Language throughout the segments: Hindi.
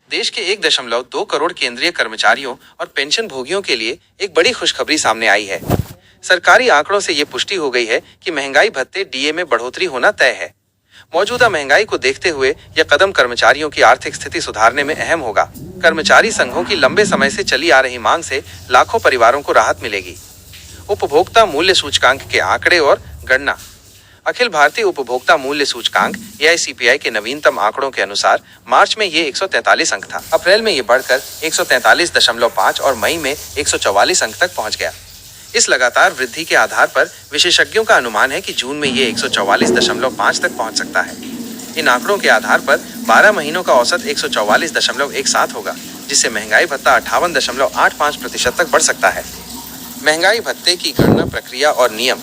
देश के 1.2 करोड़ केंद्रीय कर्मचारियों और पेंशन भोगियों के लिए एक बड़ी खुशखबरी सामने आई है। सरकारी आंकड़ों से ये पुष्टि हो गई है कि महंगाई भत्ते डीए में बढ़ोतरी होना तय है। मौजूदा महंगाई को देखते हुए यह कदम कर्मचारियों की आर्थिक स्थिति सुधारने में अहम होगा। कर्मचारी संघों की लंबे समय से चली आ रही मांग से लाखों परिवारों को राहत मिलेगी। उपभोक्ता मूल्य सूचकांक के आंकड़े और गणना। अखिल भारतीय उपभोक्ता मूल्य सूचकांक AICPI के नवीनतम आंकड़ों के अनुसार मार्च में ये 143 अंक था। अप्रैल में ये बढ़कर 143.5 और मई में 144 अंक तक पहुंच गया। इस लगातार वृद्धि के आधार पर विशेषज्ञों का अनुमान है कि जून में ये 144.5 तक पहुंच सकता है। इन आंकड़ों के आधार पर 12 महीनों का औसत 144.17 होगा, जिससे महंगाई भत्ता 58.85% तक बढ़ सकता है। महंगाई भत्ते की गणना प्रक्रिया और नियम।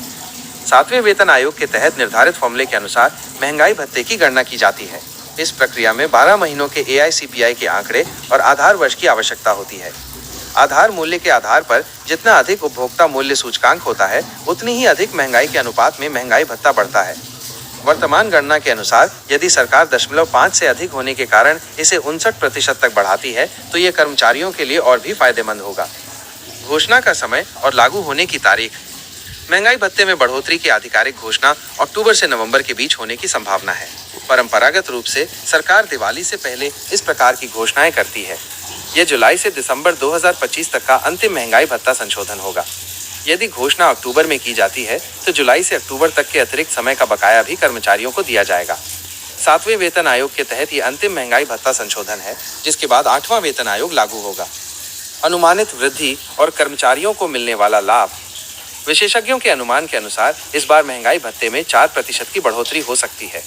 7वें वेतन आयोग के तहत निर्धारित फॉर्मूले के अनुसार महंगाई भत्ते की गणना की जाती है। इस प्रक्रिया में 12 महीनों के AICPI के आंकड़े और आधार वर्ष की आवश्यकता होती है। आधार मूल्य के आधार पर जितना अधिक उपभोक्ता मूल्य सूचकांक होता है, उतनी ही अधिक महंगाई के अनुपात में महंगाई भत्ता बढ़ता है। वर्तमान गणना के अनुसार यदि सरकार 0.5 से अधिक होने के कारण इसे 59% तक बढ़ाती है, तो ये कर्मचारियों के लिए और भी फायदेमंद होगा। घोषणा का समय और लागू होने की तारीख। महंगाई भत्ते में बढ़ोतरी की आधिकारिक घोषणा अक्टूबर से नवंबर के बीच होने की संभावना है। परंपरागत रूप से सरकार दिवाली से पहले इस प्रकार की घोषणाएं करती है। यह जुलाई से दिसंबर 2025 तक का अंतिम महंगाई भत्ता संशोधन होगा। यदि घोषणा अक्टूबर में की जाती है, तो जुलाई से अक्टूबर तक के अतिरिक्त समय का बकाया भी कर्मचारियों को दिया जाएगा। 7वें वेतन आयोग के तहत ये अंतिम महंगाई भत्ता संशोधन है, जिसके बाद 8वां वेतन आयोग लागू होगा। अनुमानित वृद्धि और कर्मचारियों को मिलने वाला लाभ। विशेषज्ञों के अनुमान के अनुसार इस बार महंगाई भत्ते में 4% की बढ़ोतरी हो सकती है।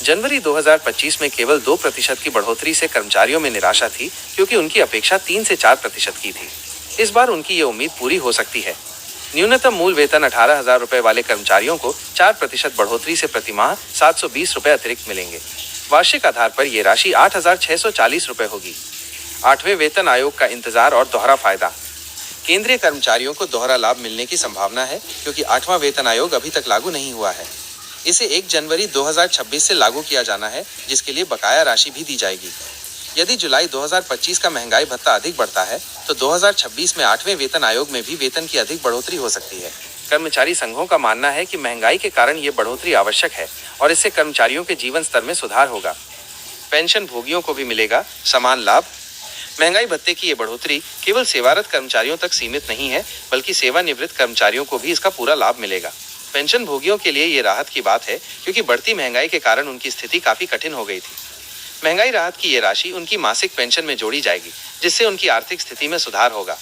जनवरी 2025 में केवल 2% की बढ़ोतरी से कर्मचारियों में निराशा थी, क्योंकि उनकी अपेक्षा 3 से 4% की थी। इस बार उनकी ये उम्मीद पूरी हो सकती है। न्यूनतम मूल वेतन 18,000 रुपए वाले कर्मचारियों को 4% बढ़ोतरी से प्रतिमाह 720 रुपए अतिरिक्त मिलेंगे। वार्षिक आधार पर ये राशि 8,640 रुपए होगी। 8वें वेतन आयोग का इंतजार और दोहरा फायदा। केंद्रीय कर्मचारियों को दोहरा लाभ मिलने की संभावना है, क्योंकि 8वां वेतन आयोग अभी तक लागू नहीं हुआ है। इसे 1 जनवरी 2026 से लागू किया जाना है, जिसके लिए बकाया राशि भी दी जाएगी। यदि जुलाई 2025 का महंगाई भत्ता अधिक बढ़ता है, तो 2026 में 8वें वेतन आयोग में भी वेतन की अधिक बढ़ोतरी हो सकती है। कर्मचारी संघों का मानना है कि महंगाई के कारण ये बढ़ोतरी आवश्यक है और इससे कर्मचारियों के जीवन स्तर में सुधार होगा। पेंशन भोगियों को भी मिलेगा समान लाभ। महंगाई भत्ते की ये बढ़ोतरी केवल सेवारत कर्मचारियों तक सीमित नहीं है, बल्कि सेवानिवृत्त कर्मचारियों को भी इसका पूरा लाभ मिलेगा। पेंशन भोगियों के लिए ये राहत की बात है, क्योंकि बढ़ती महंगाई के कारण उनकी स्थिति काफी कठिन हो गई थी। महंगाई राहत की ये राशि उनकी मासिक पेंशन में जोड़ी जाएगी, जिससे उनकी आर्थिक स्थिति में सुधार होगा।